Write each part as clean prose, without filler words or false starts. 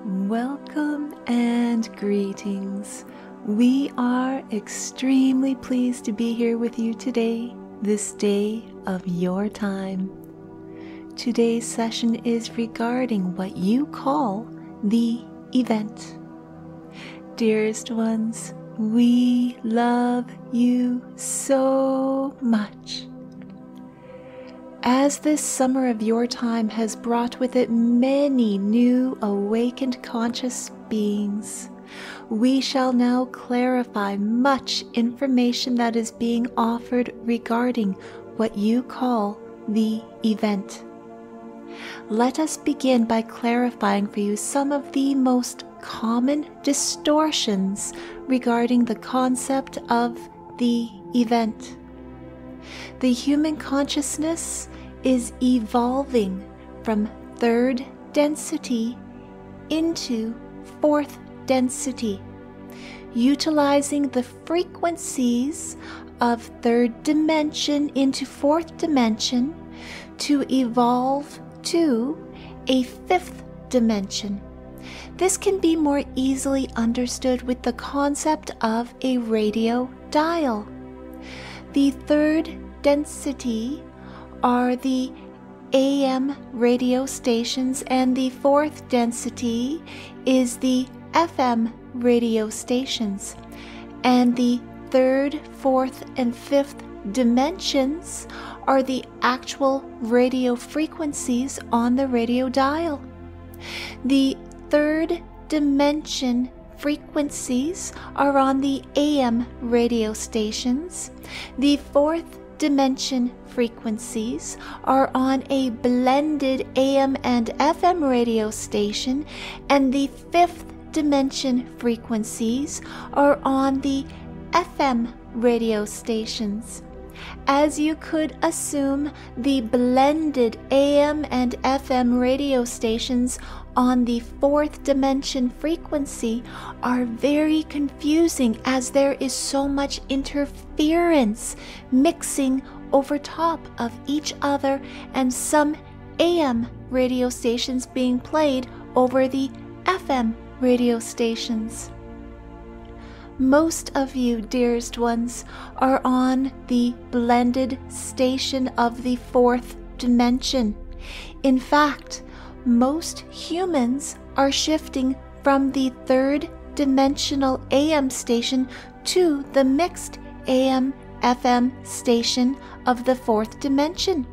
Welcome and greetings. We are extremely pleased to be here with you today, this day of your time. Today's session is regarding what you call the event. Dearest ones, we love you so much. As this summer of your time has brought with it many new awakened conscious beings, we shall now clarify much information that is being offered regarding what you call the event. Let us begin by clarifying for you some of the most common distortions regarding the concept of the event. The human consciousness is evolving from third density into fourth density, utilizing the frequencies of third dimension into fourth dimension to evolve to a fifth dimension. This can be more easily understood with the concept of a radio dial. The third density are the AM radio stations, and the fourth density is the FM radio stations. And the third, fourth, and fifth dimensions are the actual radio frequencies on the radio dial. The third dimension frequencies are on the AM radio stations. The fourth dimension frequencies are on a blended AM and FM radio station, and the fifth dimension frequencies are on the FM radio stations. As you could assume, the blended AM and FM radio stations on the fourth dimension frequency are very confusing, as there is so much interference mixing over top of each other, and some AM radio stations being played over the FM radio stations. Most of you, dearest ones, are on the blended station of the fourth dimension. In fact, most humans are shifting from the third dimensional AM station to the mixed AM-FM station of the fourth dimension.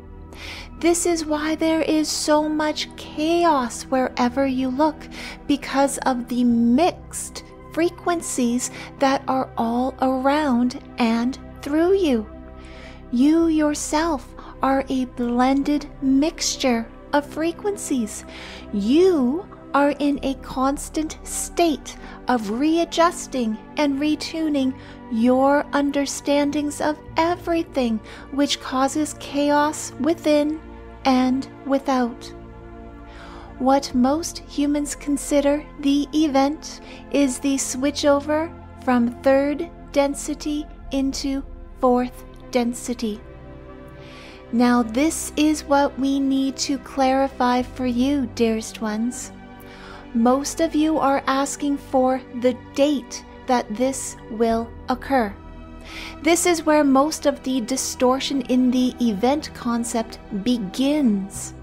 This is why there is so much chaos wherever you look, because of the mixed frequencies that are all around and through you. You yourself are a blended mixture of frequencies. You are in a constant state of readjusting and retuning your understandings of everything, which causes chaos within and without. What most humans consider the event is the switchover from third density into fourth density. Now, this is what we need to clarify for you, dearest ones. Most of you are asking for the date that this will occur. This is where most of the distortion in the event concept begins.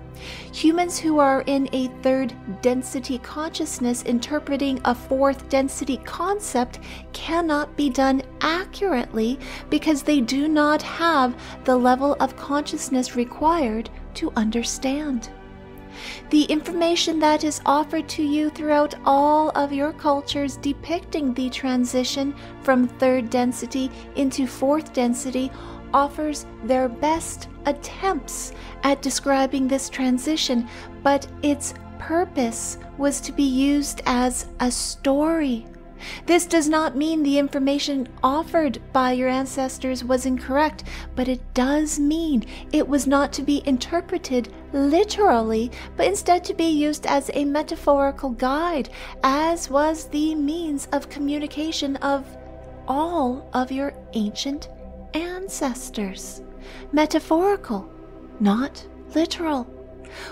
Humans who are in a third density consciousness interpreting a fourth density concept cannot be done accurately, because they do not have the level of consciousness required to understand. The information that is offered to you throughout all of your cultures depicting the transition from third density into fourth density offers their best attempts at describing this transition, but its purpose was to be used as a story. This does not mean the information offered by your ancestors was incorrect, but it does mean it was not to be interpreted literally, but instead to be used as a metaphorical guide, as was the means of communication of all of your ancient ancestors. Metaphorical, not literal.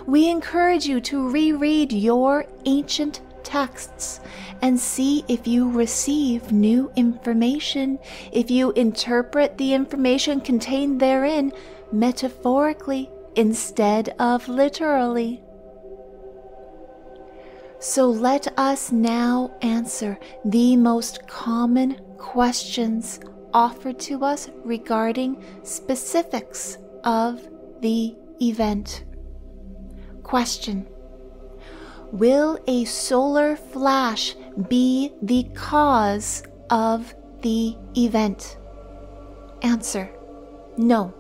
We encourage you to reread your ancient texts and see if you receive new information, if you interpret the information contained therein metaphorically instead of literally. So let us now answer the most common questions offered to us regarding specifics of the event. Question: will a solar flash be the cause of the event? Answer: no.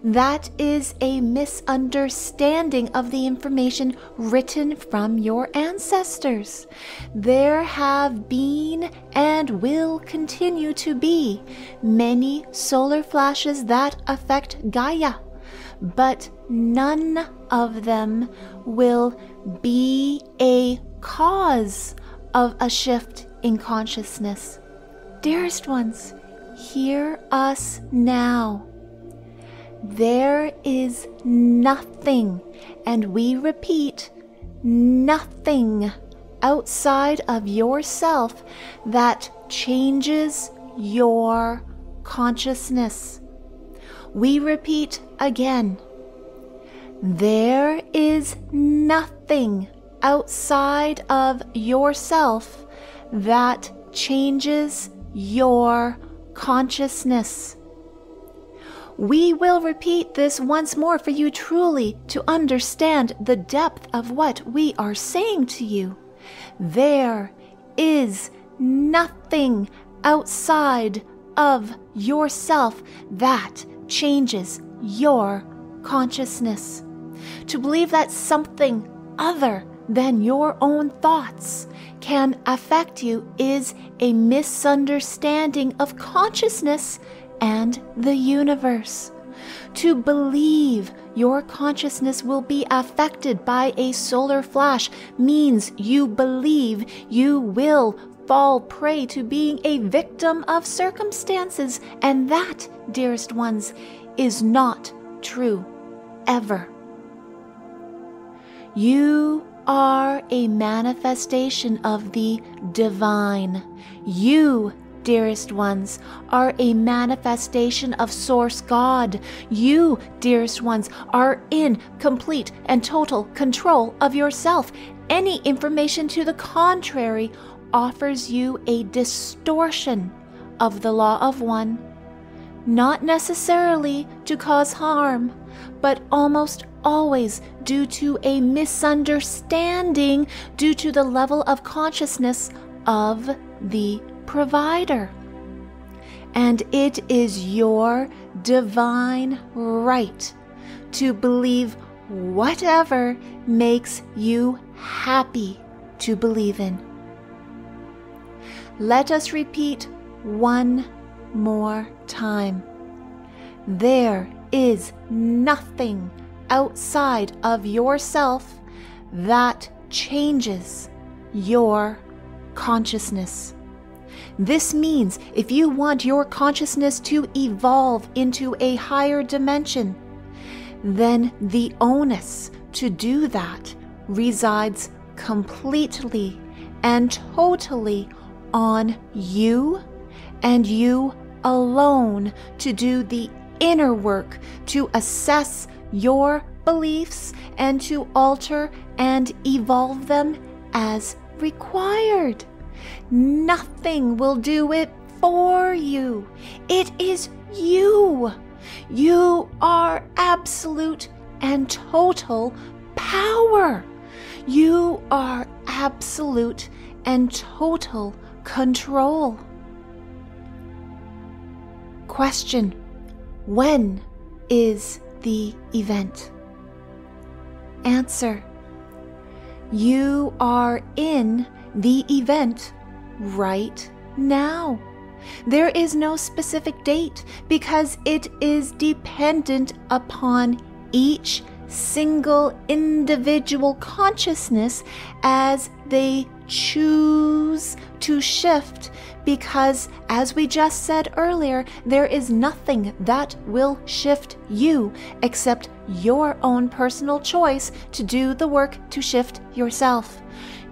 That is a misunderstanding of the information written from your ancestors. There have been and will continue to be many solar flashes that affect Gaia, but none of them will be a cause of a shift in consciousness. Dearest ones, hear us now. There is nothing, and we repeat, nothing outside of yourself that changes your consciousness. We repeat again, there is nothing outside of yourself that changes your consciousness. We will repeat this once more for you truly to understand the depth of what we are saying to you. There is nothing outside of yourself that changes your consciousness. To believe that something other than your own thoughts can affect you is a misunderstanding of consciousness and the universe. To believe your consciousness will be affected by a solar flash means you believe you will fall prey to being a victim of circumstances, and that, dearest ones, is not true ever. You are a manifestation of the divine. You, dearest ones, are a manifestation of Source God. You, dearest ones, are in complete and total control of yourself. Any information to the contrary offers you a distortion of the law of one, not necessarily to cause harm, but almost always due to a misunderstanding due to the level of consciousness of the provider. And it is your divine right to believe whatever makes you happy to believe in. Let us repeat one more time. There is nothing outside of yourself that changes your consciousness. This means if you want your consciousness to evolve into a higher dimension, then the onus to do that resides completely and totally on you and you alone to do the inner work to assess your beliefs and to alter and evolve them as required. Nothing will do it for you. It is you. You are absolute and total power. You are absolute and total control. Question: when is the event? Answer: you are in the event right now. There is no specific date because it is dependent upon each single individual consciousness as they choose to shift, because as we just said earlier, there is nothing that will shift you except your own personal choice to do the work to shift yourself.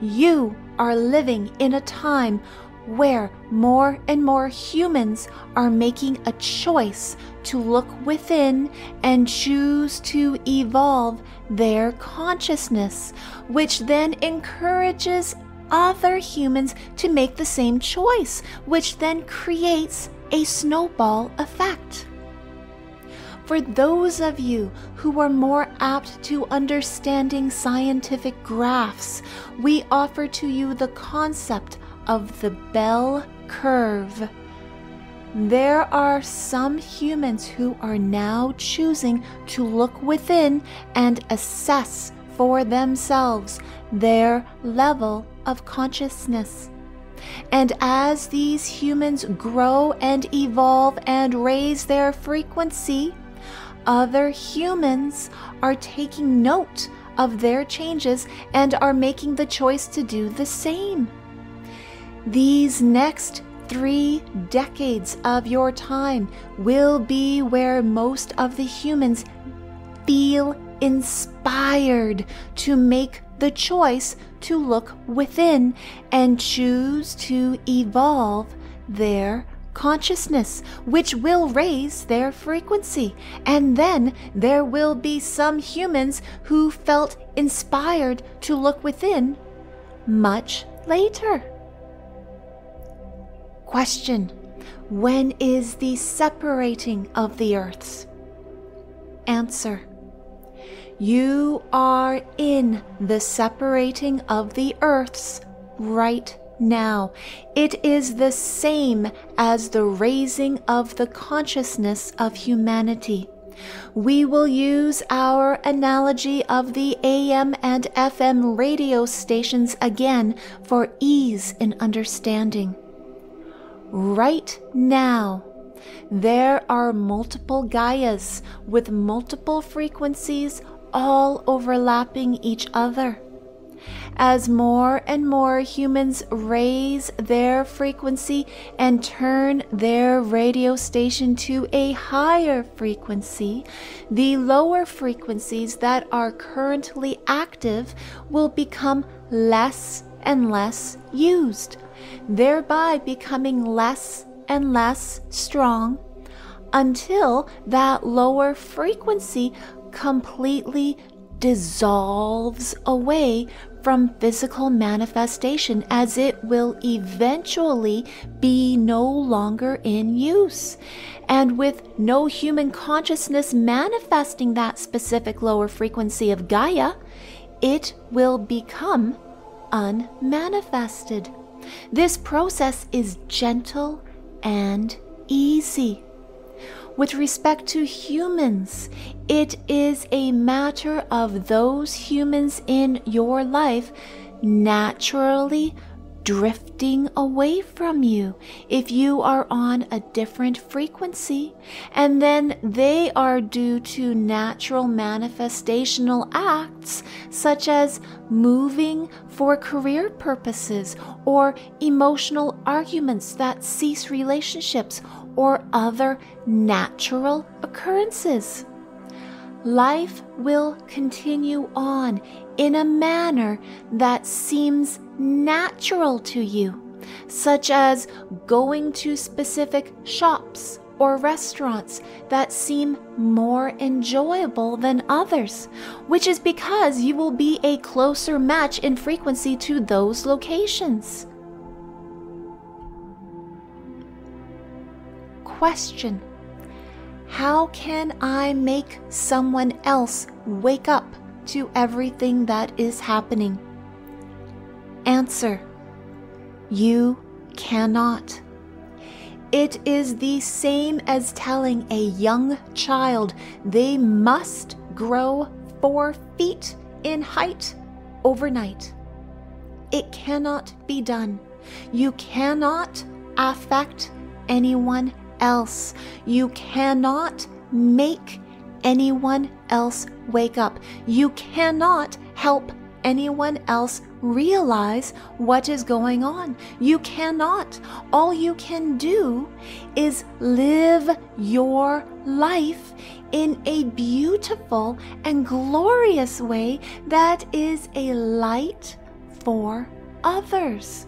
You are living in a time where more and more humans are making a choice to look within and choose to evolve their consciousness, which then encourages other humans to make the same choice, which then creates a snowball effect. For those of you who are more apt to understanding scientific graphs, we offer to you the concept of the bell curve. There are some humans who are now choosing to look within and assess for themselves their level of consciousness. And as these humans grow and evolve and raise their frequency, other humans are taking note of their changes and are making the choice to do the same. These next 3 decades of your time will be where most of the humans feel inspired to make the choice to look within and choose to evolve their consciousness, which will raise their frequency. And then there will be some humans who felt inspired to look within much later. Question: when is the separating of the earths? Answer: you are in the separating of the earths right now. It is the same as the raising of the consciousness of humanity. We will use our analogy of the AM and FM radio stations again for ease in understanding. Right now, there are multiple Gaias with multiple frequencies all overlapping each other. As more and more humans raise their frequency and turn their radio station to a higher frequency, the lower frequencies that are currently active will become less and less used, thereby becoming less and less strong until that lower frequency completely dissolves away from physical manifestation, as it will eventually be no longer in use. And with no human consciousness manifesting that specific lower frequency of Gaia, it will become unmanifested. This process is gentle and easy. With respect to humans, it is a matter of those humans in your life naturally drifting away from you if you are on a different frequency, and then they are due to natural manifestational acts such as moving for career purposes or emotional arguments that cease relationships or other natural occurrences. Life will continue on in a manner that seems natural to you, such as going to specific shops or restaurants that seem more enjoyable than others, which is because you will be a closer match in frequency to those locations. Question: how can I make someone else wake up to everything that is happening? Answer: you cannot. It is the same as telling a young child they must grow 4 feet in height overnight. It cannot be done. You cannot affect anyone else. You cannot make anyone else wake up. You cannot help anyone else realize what is going on. You cannot. All you can do is live your life in a beautiful and glorious way that is a light, for others.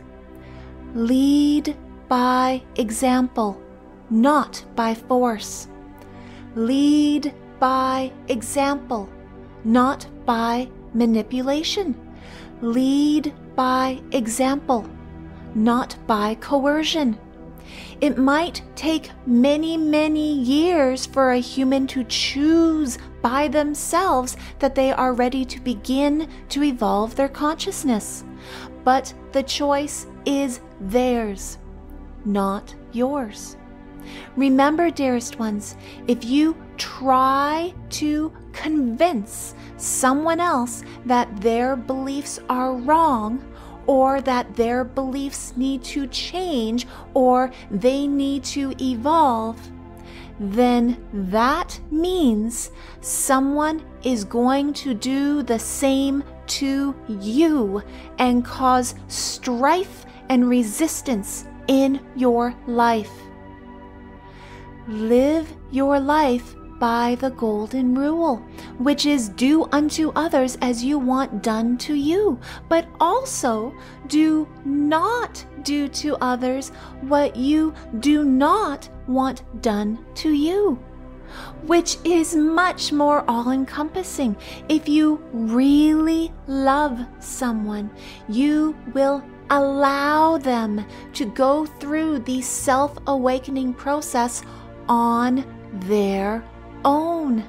Lead by example, not by force. Lead by example, not by manipulation. Lead by example, not by coercion. It might take many, many years for a human to choose by themselves that they are ready to begin to evolve their consciousness. But the choice is theirs, not yours. Remember, dearest ones, if you try to convince someone else that their beliefs are wrong, or that their beliefs need to change, or they need to evolve, then that means someone is going to do the same to you and cause strife and resistance in your life. Live your life by the golden rule, which is do unto others as you want done to you, but also do not do to others what you do not want done to you, which is much more all-encompassing. If you really love someone, you will allow them to go through the self-awakening process on their own.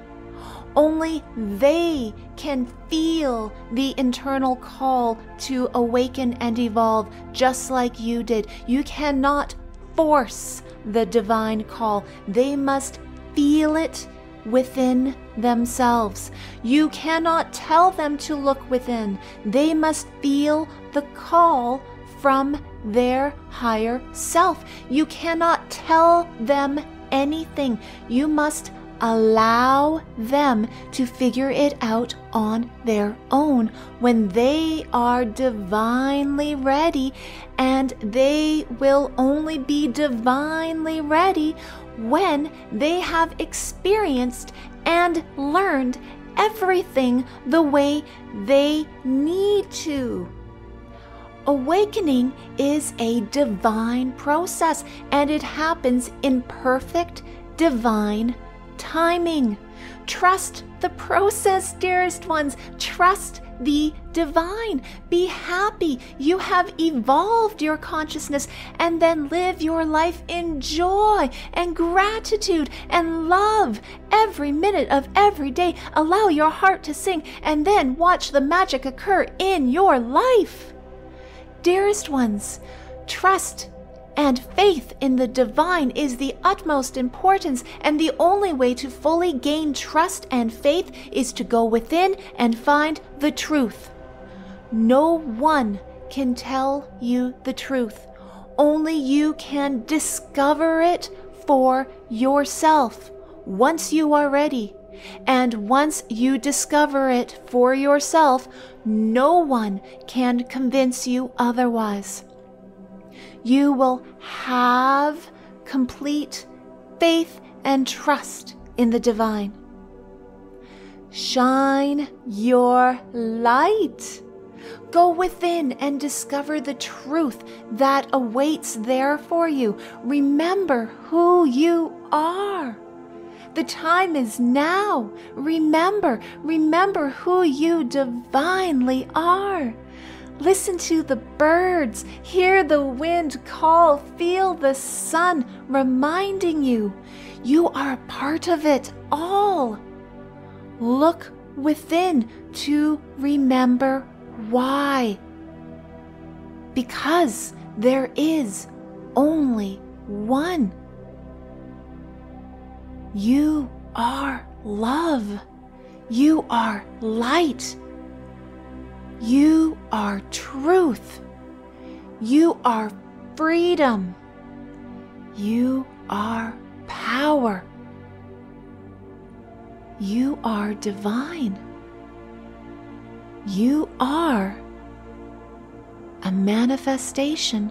Only they can feel the internal call to awaken and evolve just like you did. You cannot force the divine call. They must feel it within themselves. You cannot tell them to look within. They must feel the call from their higher self. You cannot tell them anything. You must allow them to figure it out on their own when they are divinely ready, and they will only be divinely ready when they have experienced and learned everything the way they need to. Awakening is a divine process, and it happens in perfect divine timing. Trust the process, dearest ones. Trust the divine. Be happy you have evolved your consciousness, and then live your life in joy and gratitude and love every minute of every day. Allow your heart to sing, and then watch the magic occur in your life. Dearest ones, trust and faith in the divine is the utmost importance, and the only way to fully gain trust and faith is to go within and find the truth. No one can tell you the truth. Only you can discover it for yourself once you are ready. And once you discover it for yourself, no one can convince you otherwise. You will have complete faith and trust in the divine. Shine your light. Go within and discover the truth that awaits there for you. Remember who you are. The time is now. Remember who you divinely are. Listen to the birds, hear the wind call, feel the sun reminding you. You are a part of it all. Look within to remember why. Because there is only one. You are love. You are light. You are truth. You are freedom. You are power. You are divine. You are a manifestation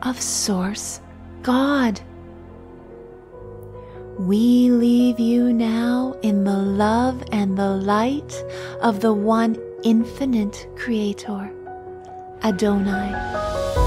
of Source God. We leave you now in the love and the light of the one infinite Creator. Adonai.